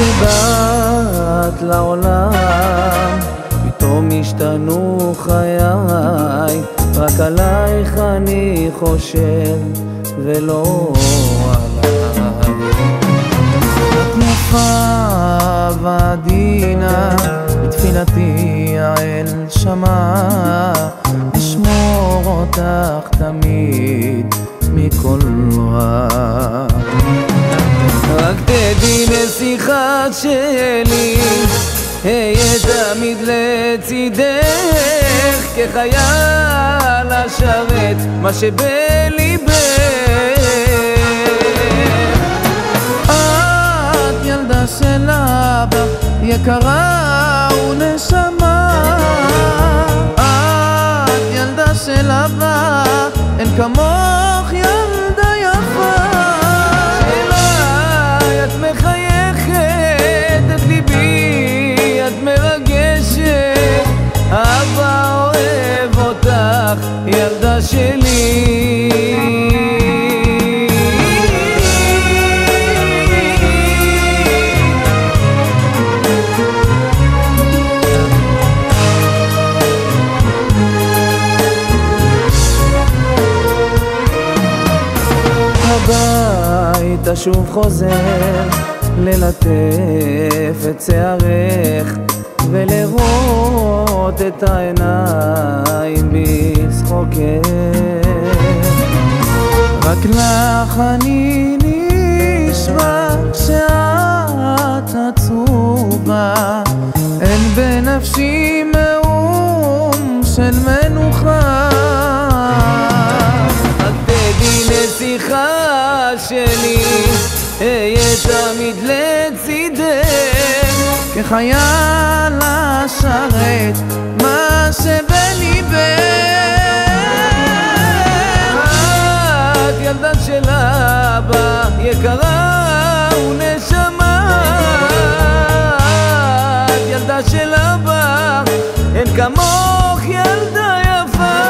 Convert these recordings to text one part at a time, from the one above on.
כשבאת לעולם פתאום השתנו חיי, רק עלייך אני חושב ולא עליי. את יפה ועדינה, בתפילתי האל שמע, אשמור אותך תמיד מכל רע. רק תדעי נסיכה שלי, אהיה תמיד לצידך, כחייל אשרת מה שבליבך. את ילדה של אבא, יקרה ונשמה. את ילדה של אבא, אין כמוך ילדה יפה. אליי את מחייכת את ליבי, את מרגשת, אבא אוהב אותך ילדה שלי. הביתה שוב חוזר, ללטף את שערך ולראות את העיניים בצחוקך. רק לך אני נשבע כשאת עצובה, אין בנפשי מאום של מנוחה. רק תדעי נסיכה שלי, אהיה תמיד לצידך, כחייל אשרת מה שבליבך. את ילדה של אבא, יקרה ונשמה. את ילדה של אבא, אין כמוך ילדה יפה.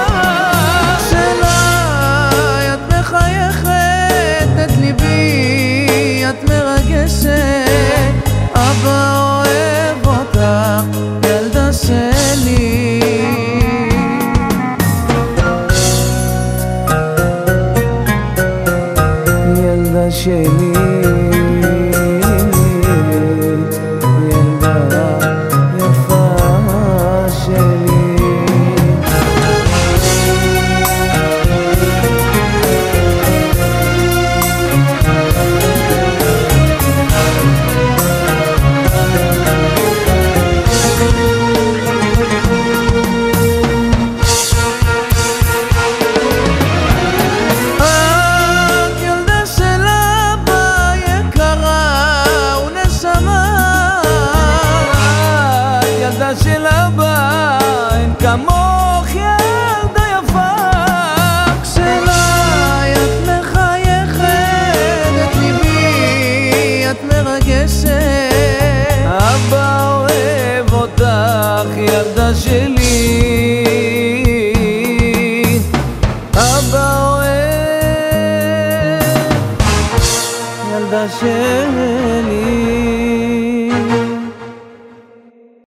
שלה את מחייכת את ליבי, את מרגשת, אבא אוהב אותך ילדה שלי. ילדה שלי, ילדה יפה שלי. של אבא, אין כמוך ילדה יפה. כשלה את מחייכת את ליבי, את מרגשת, אבא אוהב אותך ילדה שלי. אבא אוהב ילדה שלי.